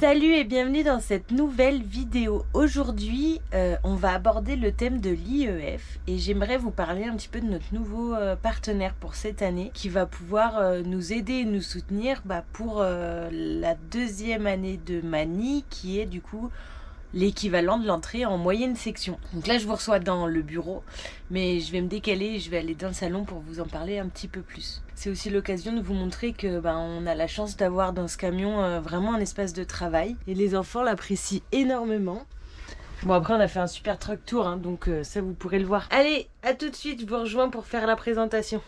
Salut et bienvenue dans cette nouvelle vidéo. Aujourd'hui, on va aborder le thème de l'IEF et j'aimerais vous parler un petit peu de notre nouveau partenaire pour cette année qui va pouvoir nous aider et nous soutenir pour la deuxième année de Mani qui est du coup l'équivalent de l'entrée en moyenne section. Donc là je vous reçois dans le bureau, mais je vais me décaler et je vais aller dans le salon pour vous en parler un petit peu plus. C'est aussi l'occasion de vous montrer que on a la chance d'avoir dans ce camion vraiment un espace de travail et les enfants l'apprécient énormément. Bon, après on a fait un super truck tour donc ça vous pourrez le voir. Allez, à tout de suite, je vous rejoins pour faire la présentation.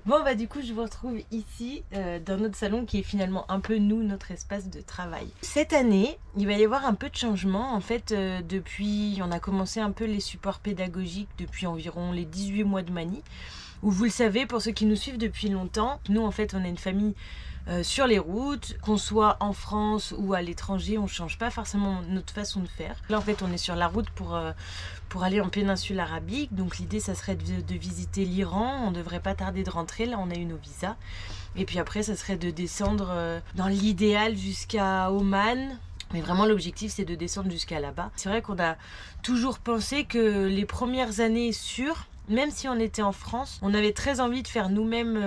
Bon du coup je vous retrouve ici dans notre salon qui est finalement un peu notre espace de travail. Cette année il va y avoir un peu de changement en fait depuis on a commencé un peu les supports pédagogiques depuis environ les 18 mois de Mani où vous le savez pour ceux qui nous suivent depuis longtemps, nous en fait on est une famille sur les routes, qu'on soit en France ou à l'étranger, on ne change pas forcément notre façon de faire. Là en fait on est sur la route pour aller en péninsule arabique, donc l'idée ça serait de visiter l'Iran, on ne devrait pas tarder de rentrer, là on a eu nos visas. Et puis après ça serait de descendre dans l'idéal jusqu'à Oman. Mais vraiment l'objectif c'est de descendre jusqu'à là-bas. C'est vrai qu'on a toujours pensé que les premières années sûres, même si on était en France, on avait très envie de faire nous-mêmes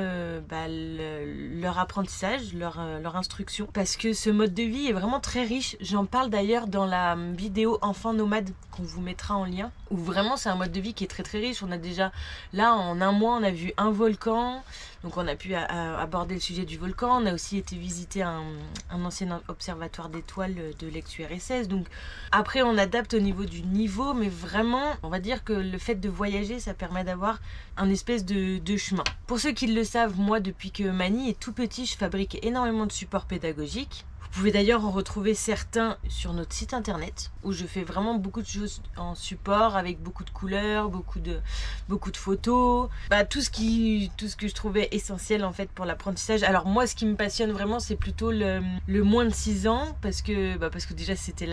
leur apprentissage, leur instruction. Parce que ce mode de vie est vraiment très riche. J'en parle d'ailleurs dans la vidéo Enfants nomades qu'on vous mettra en lien. Où vraiment c'est un mode de vie qui est très très riche. On a déjà, là en un mois, on a vu un volcan. Donc on a pu aborder le sujet du volcan. On a aussi été visiter un ancien observatoire d'étoiles de l'ex-URSS. Donc après on adapte au niveau du niveau. Mais vraiment, on va dire que le fait de voyager, ça permet d'avoir un espèce de chemin. Pour ceux qui le savent, moi depuis que Mani est tout petit, je fabrique énormément de supports pédagogiques. Vous pouvez d'ailleurs en retrouver certains sur notre site internet où je fais vraiment beaucoup de choses en support avec beaucoup de couleurs, beaucoup de photos, tout ce que je trouvais essentiel en fait pour l'apprentissage. Alors moi ce qui me passionne vraiment c'est plutôt le moins de 6 ans parce que déjà c'était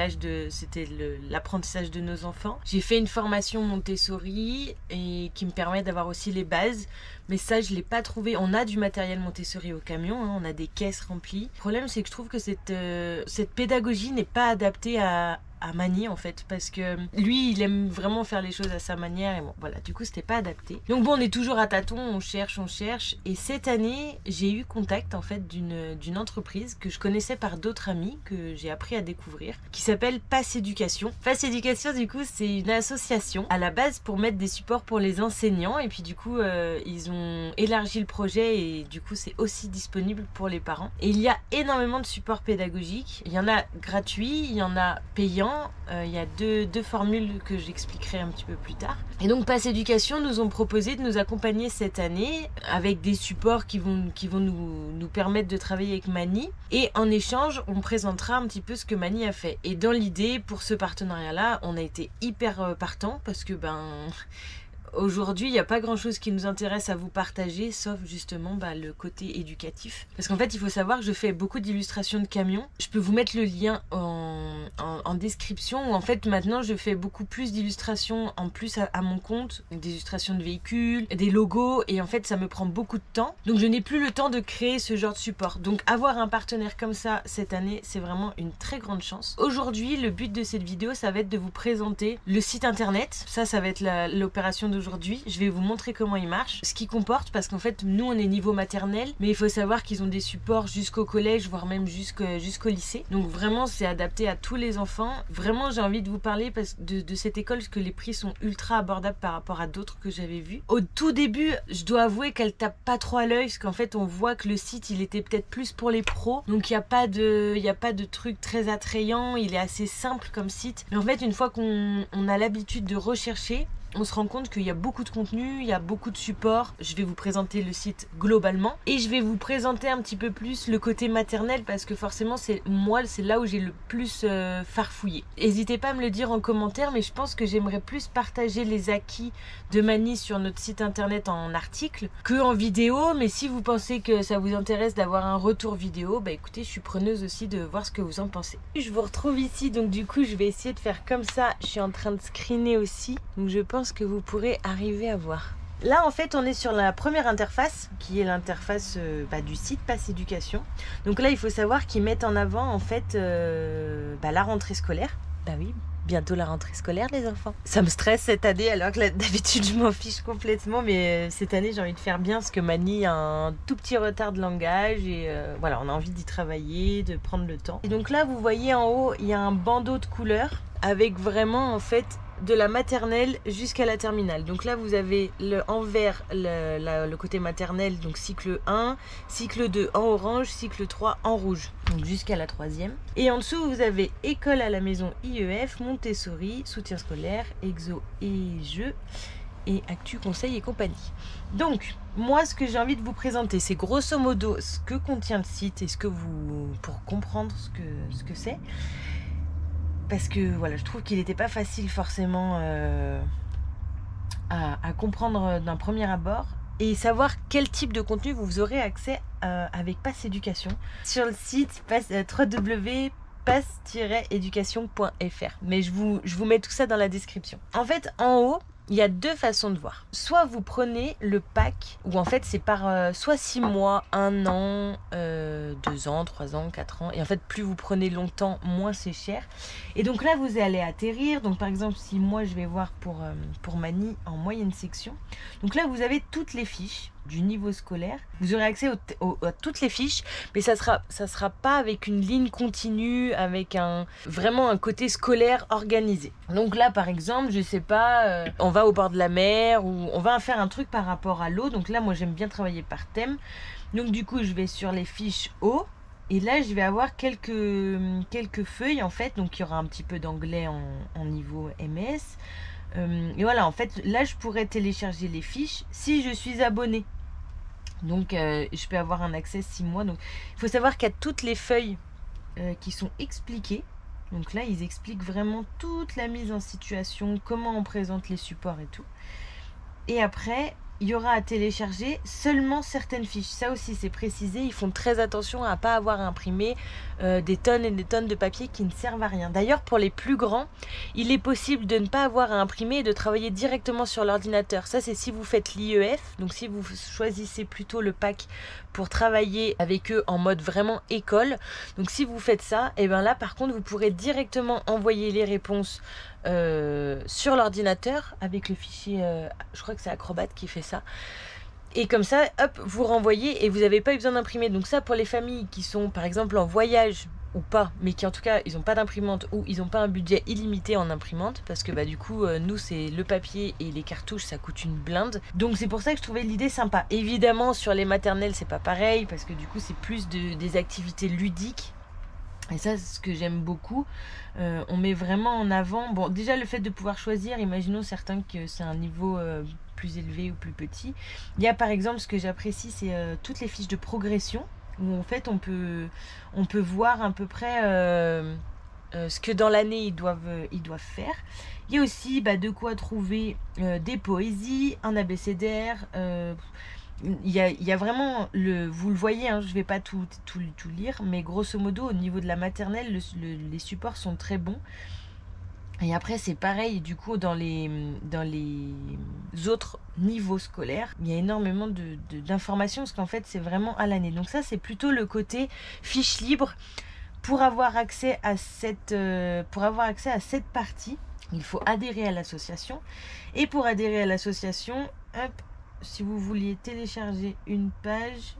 l'apprentissage de nos enfants. J'ai fait une formation Montessori et qui me permet d'avoir aussi les bases. Mais ça, je ne l'ai pas trouvé. On a du matériel Montessori au camion, on a des caisses remplies. Le problème, c'est que je trouve que cette pédagogie n'est pas adaptée à Mani en fait, parce que lui il aime vraiment faire les choses à sa manière et bon voilà, du coup c'était pas adapté. Donc bon, on est toujours à tâtons, on cherche et cette année j'ai eu contact en fait d'une entreprise que je connaissais par d'autres amis que j'ai appris à découvrir qui s'appelle Pass Éducation. Pass Éducation du coup c'est une association à la base pour mettre des supports pour les enseignants et puis du coup ils ont élargi le projet et du coup c'est aussi disponible pour les parents. Et il y a énormément de supports pédagogiques, il y en a gratuits, il y en a payants. Il y a deux formules que j'expliquerai un petit peu plus tard. Et donc Pass Éducation nous ont proposé de nous accompagner cette année avec des supports qui vont nous permettre de travailler avec Mani. Et en échange, on présentera un petit peu ce que Mani a fait. Et dans l'idée, pour ce partenariat-là, on a été hyper partant parce que aujourd'hui, il n'y a pas grand chose qui nous intéresse à vous partager, sauf justement le côté éducatif. Parce qu'en fait, il faut savoir que je fais beaucoup d'illustrations de camions. Je peux vous mettre le lien en description, où en fait, maintenant, je fais beaucoup plus d'illustrations en plus à mon compte. Des illustrations de véhicules, des logos, et en fait, ça me prend beaucoup de temps. Donc, je n'ai plus le temps de créer ce genre de support. Donc, avoir un partenaire comme ça cette année, c'est vraiment une très grande chance. Aujourd'hui, le but de cette vidéo, ça va être de vous présenter le site internet. Ça va être l'opération de d'aujourd'hui. Je vais vous montrer comment il marche, ce qu'il comporte, parce qu'en fait nous on est niveau maternel, mais il faut savoir qu'ils ont des supports jusqu'au collège, voire même jusqu'au lycée. Donc vraiment c'est adapté à tous les enfants. Vraiment j'ai envie de vous parler de cette école, parce que les prix sont ultra abordables par rapport à d'autres que j'avais vus. Au tout début, je dois avouer qu'elle tape pas trop à l'œil, parce qu'en fait on voit que le site il était peut-être plus pour les pros, donc il n'y a pas de truc très attrayant, il est assez simple comme site. Mais en fait une fois qu'on a l'habitude de rechercher, on se rend compte qu'il y a beaucoup de contenu, il y a beaucoup de supports. Je vais vous présenter le site globalement et je vais vous présenter un petit peu plus le côté maternel, parce que forcément c'est là où j'ai le plus farfouillé. N'hésitez pas à me le dire en commentaire, mais je pense que j'aimerais plus partager les acquis de Mani sur notre site internet en article que en vidéo. Mais si vous pensez que ça vous intéresse d'avoir un retour vidéo, bah écoutez, je suis preneuse aussi de voir ce que vous en pensez. Je vous retrouve ici, donc du coup je vais essayer de faire comme ça. Je suis en train de screener aussi, donc je pense que vous pourrez arriver à voir. Là en fait on est sur la première interface, qui est l'interface du site Pass Éducation. Donc là il faut savoir qu'ils mettent en avant en fait la rentrée scolaire. Bah oui, bientôt la rentrée scolaire les enfants. Ça me stresse cette année, alors que d'habitude je m'en fiche complètement, mais cette année j'ai envie de faire bien, parce que Mani a un tout petit retard de langage et voilà, on a envie d'y travailler, de prendre le temps. Et donc là vous voyez en haut il y a un bandeau de couleurs avec vraiment en fait de la maternelle jusqu'à la terminale. Donc là vous avez en vert le côté maternel, donc cycle 1, cycle 2 en orange, cycle 3 en rouge, donc jusqu'à la 3e. Et en dessous vous avez école à la maison IEF, Montessori, soutien scolaire, exo et jeux, et actu, conseil et compagnie. Donc moi ce que j'ai envie de vous présenter, c'est grosso modo ce que contient le site et pour comprendre ce que c'est. Parce que voilà, je trouve qu'il n'était pas facile forcément à comprendre d'un premier abord, et savoir quel type de contenu vous aurez accès avec Pass Éducation sur le site www.pass-education.fr. Mais je vous mets tout ça dans la description. En fait, en haut, il y a deux façons de voir. Soit vous prenez le pack, où en fait c'est par soit 6 mois, 1 an, 2 ans, 3 ans, 4 ans. Et en fait plus vous prenez longtemps, moins c'est cher. Et donc là vous allez atterrir. Donc par exemple si moi je vais voir pour Mani en moyenne section. Donc là vous avez toutes les fiches du niveau scolaire. Vous aurez accès à toutes les fiches, mais ça sera pas avec une ligne continue, avec vraiment un côté scolaire organisé. Donc là par exemple, je sais pas, on va au bord de la mer, ou on va faire un truc par rapport à l'eau. Donc là moi j'aime bien travailler par thème. Donc du coup je vais sur les fiches eau. Et là, je vais avoir quelques feuilles en fait. Donc il y aura un petit peu d'anglais en niveau MS. Et voilà, en fait, là, je pourrais télécharger les fiches si je suis abonnée. Donc je peux avoir un accès 6 mois. Donc il faut savoir qu'il y a toutes les feuilles qui sont expliquées. Donc là ils expliquent vraiment toute la mise en situation, comment on présente les supports et tout. Et après il y aura à télécharger seulement certaines fiches. Ça aussi c'est précisé, ils font très attention à ne pas avoir imprimé des tonnes et des tonnes de papier qui ne servent à rien. D'ailleurs pour les plus grands, il est possible de ne pas avoir à imprimer et de travailler directement sur l'ordinateur. Ça c'est si vous faites l'IEF, donc si vous choisissez plutôt le pack pour travailler avec eux en mode vraiment école. Donc si vous faites ça, et bien là par contre vous pourrez directement envoyer les réponses sur l'ordinateur avec le fichier, je crois que c'est Acrobat qui fait ça. Et comme ça, hop, vous renvoyez et vous n'avez pas eu besoin d'imprimer. Donc ça, pour les familles qui sont par exemple en voyage ou pas, mais qui en tout cas, ils n'ont pas d'imprimante ou ils n'ont pas un budget illimité en imprimante, parce que du coup, nous, c'est le papier et les cartouches, ça coûte une blinde. Donc c'est pour ça que je trouvais l'idée sympa. Évidemment, sur les maternelles, c'est pas pareil, parce que du coup, c'est plus des activités ludiques. Et ça, c'est ce que j'aime beaucoup. On met vraiment en avant, bon, déjà le fait de pouvoir choisir, imaginons certains que c'est un niveau plus élevé ou plus petit. Il y a par exemple, ce que j'apprécie, c'est toutes les fiches de progression, où en fait on peut voir à peu près ce que dans l'année ils doivent faire. Il y a aussi de quoi trouver des poésies, un abécédaire. Il y a vraiment, vous le voyez, hein, je ne vais pas tout lire, mais grosso modo au niveau de la maternelle, les supports sont très bons. Et après c'est pareil, du coup dans les autres niveaux scolaires, il y a énormément d'informations, parce qu'en fait c'est vraiment à l'année. Donc ça c'est plutôt le côté fiche libre pour avoir accès à cette partie, il faut adhérer à l'association. Et pour adhérer à l'association, hop, si vous vouliez télécharger une page,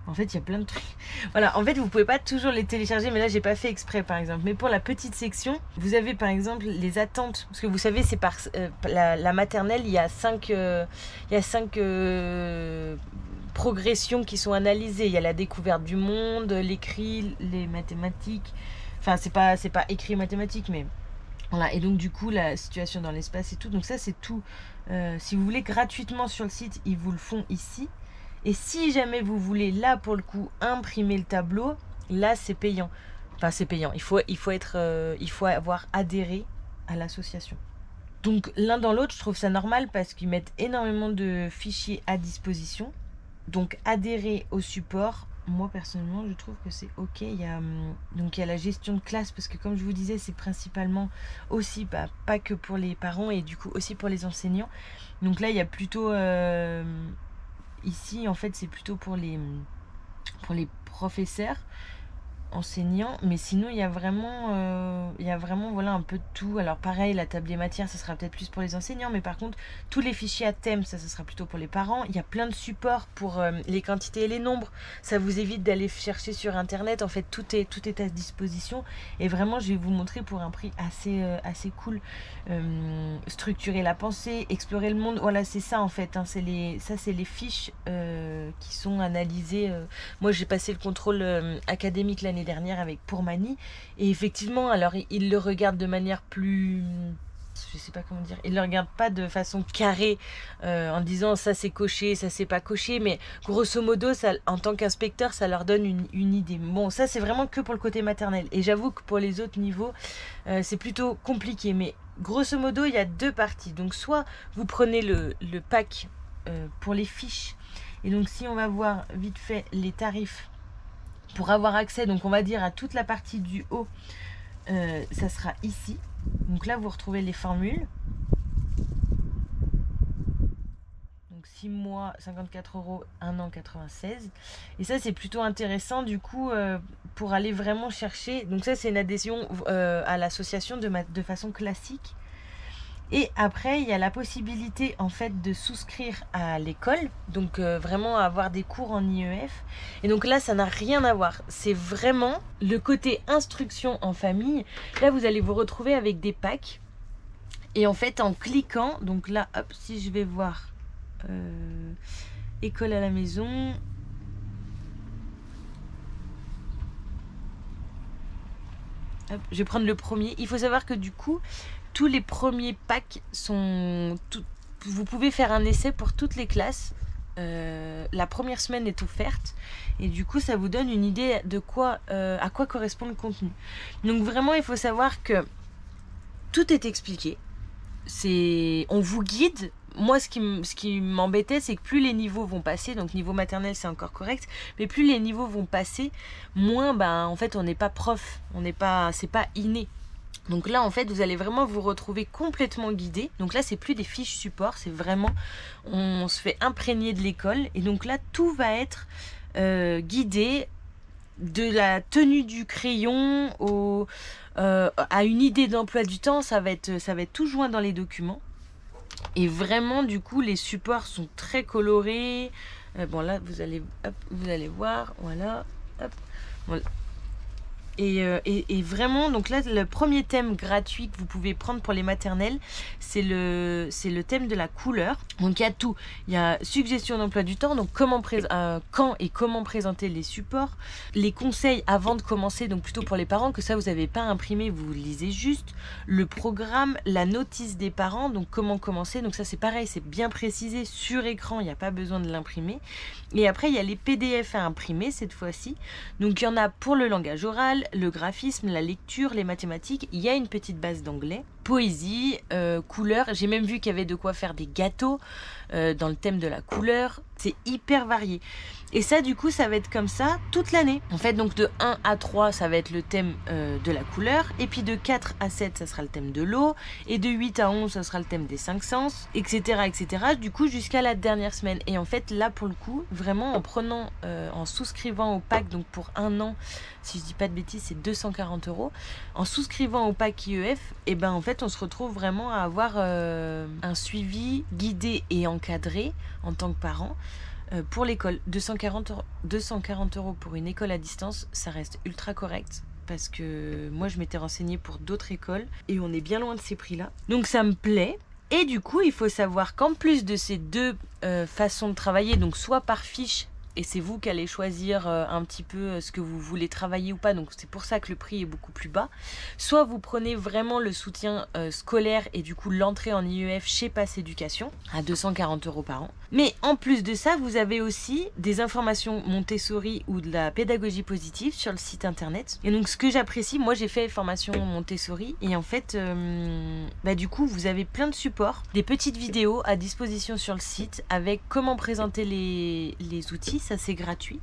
en fait il y a plein de trucs. Voilà, en fait vous pouvez pas toujours les télécharger, mais là j'ai pas fait exprès par exemple. Mais pour la petite section, vous avez par exemple les attentes, parce que vous savez c'est par la maternelle, il y a 5 progressions qui sont analysées. Il y a la découverte du monde, l'écrit, les mathématiques. Enfin c'est pas écrit mathématiques, mais voilà. Et donc du coup la situation dans l'espace et tout. Donc ça c'est tout. Si vous voulez gratuitement sur le site, ils vous le font ici. Et si jamais vous voulez là pour le coup imprimer le tableau, là c'est payant. Enfin c'est payant. Il faut avoir adhéré à l'association. Donc l'un dans l'autre, je trouve ça normal parce qu'ils mettent énormément de fichiers à disposition. Donc adhérer au support, moi personnellement je trouve que c'est ok. Il y a la gestion de classe, parce que comme je vous disais c'est principalement aussi pas que pour les parents et du coup aussi pour les enseignants. Donc là il y a plutôt ici en fait c'est plutôt pour les professeurs, enseignants, mais sinon il y a vraiment voilà un peu de tout. Alors pareil, la table des matières ça sera peut-être plus pour les enseignants, mais par contre tous les fichiers à thème ça sera plutôt pour les parents. Il y a plein de supports pour les quantités et les nombres, ça vous évite d'aller chercher sur internet. En fait tout est à disposition et vraiment je vais vous montrer pour un prix assez cool. Structurer la pensée, explorer le monde, voilà c'est ça en fait hein. C'est les fiches qui sont analysées. Moi j'ai passé le contrôle académique l'année dernière avec Pourmani, et effectivement alors il le regarde de manière plus, je sais pas comment dire, il le regarde pas de façon carrée en disant ça c'est coché, ça c'est pas coché, mais grosso modo ça, en tant qu'inspecteur ça leur donne une idée. Bon ça c'est vraiment que pour le côté maternel, et j'avoue que pour les autres niveaux c'est plutôt compliqué, mais grosso modo il y a deux parties. Donc soit vous prenez le pack pour les fiches, et donc si on va voir vite fait les tarifs pour avoir accès, donc on va dire à toute la partie du haut, ça sera ici. Donc là vous retrouvez les formules. Donc 6 mois 54 €, 1 an 96. Et ça c'est plutôt intéressant du coup pour aller vraiment chercher. Donc ça c'est une adhésion à l'association de façon classique. Et après, il y a la possibilité en fait de souscrire à l'école, donc vraiment avoir des cours en IEF. Et donc là, ça n'a rien à voir. C'est vraiment le côté instruction en famille. Là, vous allez vous retrouver avec des packs. Et en fait, en cliquant, donc là, hop, si je vais voir école à la maison. Hop, je vais prendre le premier. Il faut savoir que du coup, tous les premiers packs sont... Vous pouvez faire un essai pour toutes les classes. La première semaine est offerte. Et du coup, ça vous donne une idée de à quoi correspond le contenu. Donc vraiment, il faut savoir que tout est expliqué. On vous guide. Moi, ce qui m'embêtait, c'est que plus les niveaux vont passer, donc niveau maternel, c'est encore correct, mais plus les niveaux vont passer, moins, en fait, on n'est pas prof. C'est pas inné. Donc là, en fait, vous allez vraiment vous retrouver complètement guidé. Donc là, c'est plus des fiches support, c'est vraiment, on se fait imprégner de l'école. Et donc là, tout va être guidé, de la tenue du crayon à une idée d'emploi du temps. Ça va être tout joint dans les documents. Et vraiment, du coup, les supports sont très colorés. Bon, là, vous allez voir, voilà, hop, voilà. Et vraiment, donc là, le premier thème gratuit que vous pouvez prendre pour les maternelles, c'est le thème de la couleur. Donc il y a tout. Il y a suggestion d'emploi du temps, donc quand et comment présenter les supports, les conseils avant de commencer, donc plutôt pour les parents, que ça vous n'avez pas imprimé, vous lisez juste, le programme, la notice des parents, donc comment commencer, donc ça c'est pareil, c'est bien précisé sur écran, il n'y a pas besoin de l'imprimer. Et après il y a les PDF à imprimer cette fois-ci, donc il y en a pour le langage oral, le graphisme, la lecture, les mathématiques. Il y a une petite base d'anglais. poésie, couleur. J'ai même vu qu'il y avait de quoi faire des gâteaux dans le thème de la couleur. C'est hyper varié. Et ça, du coup, ça va être comme ça toute l'année. En fait, donc de 1 à 3, ça va être le thème de la couleur. Et puis de 4 à 7, ça sera le thème de l'eau. Et de 8 à 11, ça sera le thème des 5 sens, etc., etc. Du coup, jusqu'à la dernière semaine. Et en fait, là, pour le coup, vraiment, en prenant, en souscrivant au pack, donc pour 1 an, si je dis pas de bêtises, c'est 240 €. En souscrivant au pack IEF, et ben en fait, on se retrouve vraiment à avoir un suivi guidé et encadré en tant que parent. Pour l'école, 240 € pour une école à distance, ça reste ultra correct. Parce que moi, je m'étais renseignée pour d'autres écoles et on est bien loin de ces prix-là. Donc ça me plaît. Et du coup, il faut savoir qu'en plus de ces deux façons de travailler, donc soit par fiche, et c'est vous qui allez choisir un petit peu ce que vous voulez travailler ou pas, donc c'est pour ça que le prix est beaucoup plus bas. Soit vous prenez vraiment le soutien scolaire et du coup l'entrée en IEF chez Pass Éducation à 240 € par an. Mais en plus de ça, vous avez aussi des informations Montessori ou de la pédagogie positive sur le site internet. Et donc ce que j'apprécie, moi j'ai fait formation Montessori et en fait, du coup vous avez plein de supports, des petites vidéos à disposition sur le site avec comment présenter les outils. Ça c'est gratuit.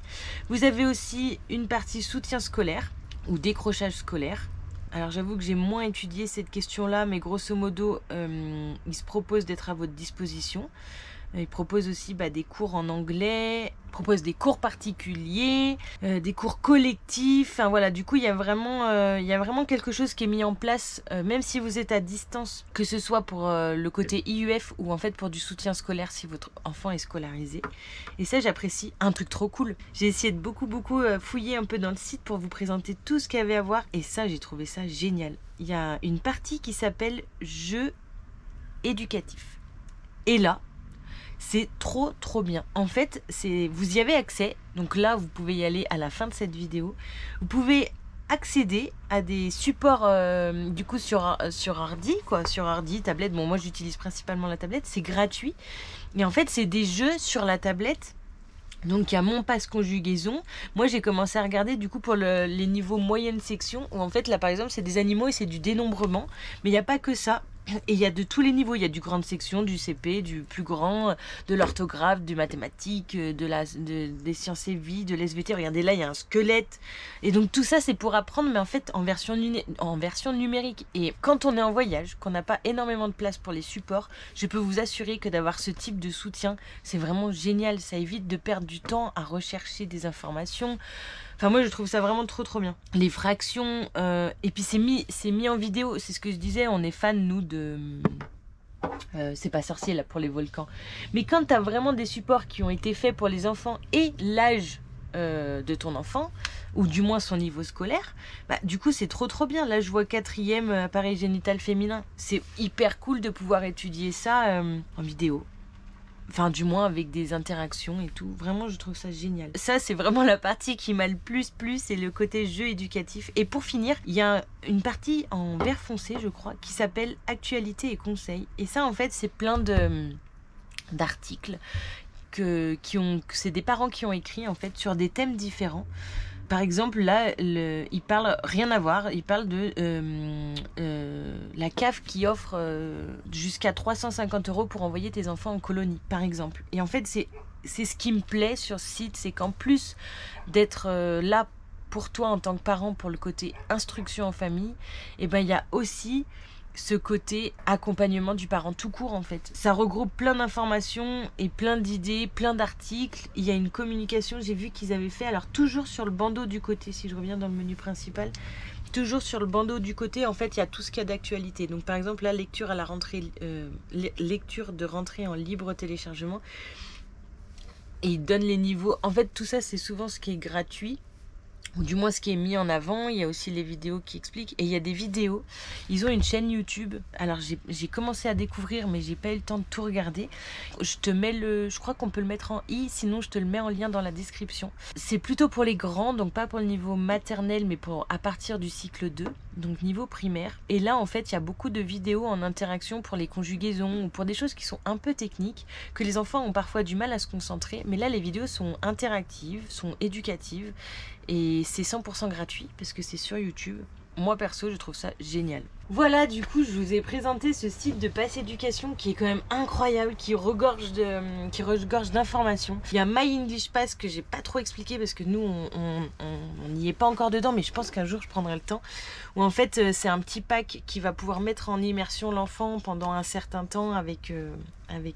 Vous avez aussi une partie soutien scolaire ou décrochage scolaire. Alors j'avoue que j'ai moins étudié cette question-là, mais grosso modo, il se propose d'être à votre disposition. Il propose aussi des cours en anglais, propose des cours particuliers, des cours collectifs. Enfin voilà, du coup il y a vraiment quelque chose qui est mis en place, même si vous êtes à distance, que ce soit pour le côté IUF ou en fait pour du soutien scolaire si votre enfant est scolarisé. Et ça j'apprécie, un truc trop cool. J'ai essayé de beaucoup fouiller un peu dans le site pour vous présenter tout ce qu'il y avait à voir et ça j'ai trouvé ça génial. Il y a une partie qui s'appelle jeux éducatifs. Et là, c'est trop bien. En fait, vous y avez accès. Donc là, vous pouvez y aller à la fin de cette vidéo. Vous pouvez accéder à des supports du coup sur ordi, sur ordi, tablette. Bon, moi j'utilise principalement la tablette. C'est gratuit. Et en fait, c'est des jeux sur la tablette. Donc il y a Mon Pass Conjugaison. Moi j'ai commencé à regarder du coup pour les niveaux moyenne section où en fait là par exemple c'est des animaux et c'est du dénombrement. Mais il n'y a pas que ça. Et il y a de tous les niveaux, il y a du grande section, du CP, du plus grand, de l'orthographe, du mathématique, des sciences et vie, de l'SVT. Regardez là, il y a un squelette. Et donc tout ça, c'est pour apprendre, mais en fait en version numérique. Et quand on est en voyage, qu'on n'a pas énormément de place pour les supports, je peux vous assurer que d'avoir ce type de soutien, c'est vraiment génial. Ça évite de perdre du temps à rechercher des informations. Enfin moi je trouve ça vraiment trop bien. Les fractions, et puis c'est mis en vidéo, c'est ce que je disais, on est fan nous de... c'est pas sorcier là pour les volcans. Mais quand t'as vraiment des supports qui ont été faits pour les enfants et l'âge de ton enfant, ou du moins son niveau scolaire, du coup c'est trop bien. Là je vois 4e appareil génital féminin. C'est hyper cool de pouvoir étudier ça en vidéo. Enfin, du moins avec des interactions et tout. Vraiment, je trouve ça génial. Ça, c'est vraiment la partie qui m'a le plus, c'est le côté jeu éducatif. Et pour finir, il y a une partie en vert foncé, je crois, qui s'appelle Actualité et conseils. Et ça, en fait, c'est plein d'articles c'est des parents qui ont écrit, en fait, sur des thèmes différents. Par exemple, là, il parle, rien à voir, il parle de la CAF qui offre jusqu'à 350 € pour envoyer tes enfants en colonie, par exemple. Et en fait, c'est ce qui me plaît sur ce site, c'est qu'en plus d'être là pour toi en tant que parent, pour le côté instruction en famille, il y a aussi ce côté accompagnement du parent tout court en fait. Ça regroupe plein d'informations et plein d'idées, plein d'articles. Il y a une communication, j'ai vu qu'ils avaient fait, alors toujours sur le bandeau du côté, si je reviens dans le menu principal, toujours sur le bandeau du côté, en fait, il y a tout ce qu'il y a d'actualité. Donc par exemple, la lecture à la rentrée, lecture de rentrée en libre téléchargement. Et ils donnent les niveaux. En fait, tout ça, c'est souvent ce qui est gratuit. Ou du moins ce qui est mis en avant. Il y a aussi les vidéos qui expliquent. Et il y a des vidéos. Ils ont une chaîne YouTube. Alors j'ai commencé à découvrir, mais j'ai pas eu le temps de tout regarder. Je crois qu'on peut le mettre en i, sinon je te le mets en lien dans la description. C'est plutôt pour les grands, donc pas pour le niveau maternel, mais à partir du cycle 2, donc niveau primaire. Et là en fait il y a beaucoup de vidéos en interaction pour les conjugaisons ou pour des choses qui sont un peu techniques, que les enfants ont parfois du mal à se concentrer. Mais là les vidéos sont interactives, sont éducatives. Et c'est 100% gratuit parce que c'est sur YouTube. Moi perso je trouve ça génial. Voilà, du coup, je vous ai présenté ce site de Pass Éducation qui est quand même incroyable, qui regorge d'informations. Il y a My English Pass que j'ai pas trop expliqué parce que nous, on n'y est pas encore dedans, mais je pense qu'un jour, je prendrai le temps. Où en fait, c'est un petit pack qui va pouvoir mettre en immersion l'enfant pendant un certain temps avec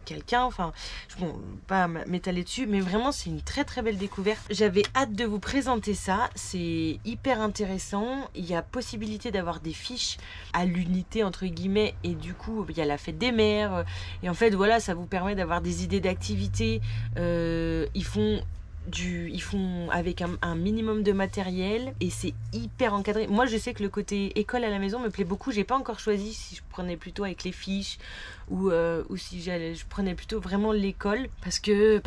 quelqu'un. Enfin, bon, je ne vais pas m'étaler dessus, mais vraiment, c'est une très très belle découverte. J'avais hâte de vous présenter ça. C'est hyper intéressant. Il y a possibilité d'avoir des fiches à l'unité entre guillemets, et du coup il y a la fête des mères, et en fait voilà, ça vous permet d'avoir des idées d'activités. Ils font avec un minimum de matériel et c'est hyper encadré. Moi je sais que le côté école à la maison me plaît beaucoup. J'ai pas encore choisi si je prenais plutôt avec les fiches ou si je prenais plutôt vraiment l'école parce que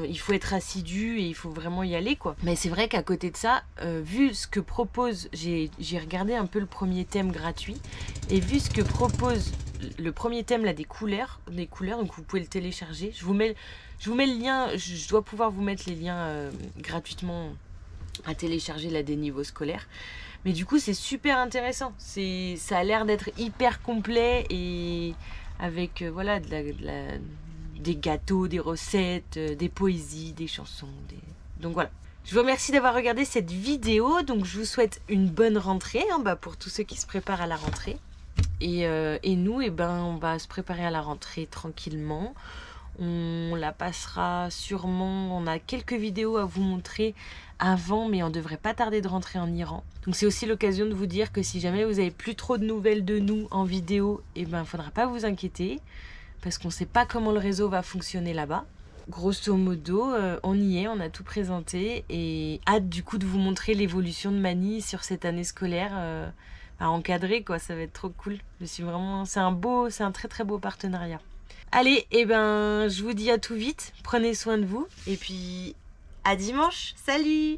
il faut être assidu et il faut vraiment y aller quoi. Mais c'est vrai qu'à côté de ça, vu ce que propose, j'ai regardé un peu le premier thème gratuit, et vu ce que propose le premier thème là, des couleurs, donc vous pouvez le télécharger. Je vous mets le lien, je dois pouvoir vous mettre les liens gratuitement à télécharger là des niveaux scolaires. Mais du coup c'est super intéressant, ça a l'air d'être hyper complet et avec voilà des gâteaux, des recettes, des poésies, des chansons. Donc voilà. Je vous remercie d'avoir regardé cette vidéo. Donc je vous souhaite une bonne rentrée pour tous ceux qui se préparent à la rentrée. Et nous, on va se préparer à la rentrée tranquillement. On la passera sûrement, on a quelques vidéos à vous montrer avant, mais on devrait pas tarder de rentrer en Iran. Donc c'est aussi l'occasion de vous dire que si jamais vous avez plus trop de nouvelles de nous en vidéo, faudra pas vous inquiéter, parce qu'on sait pas comment le réseau va fonctionner là-bas. Grosso modo, on y est, on a tout présenté, et hâte du coup de vous montrer l'évolution de Mani sur cette année scolaire à encadrer quoi, ça va être trop cool. C'est un très très beau partenariat. Allez, je vous dis à tout vite, prenez soin de vous, et puis à dimanche, salut!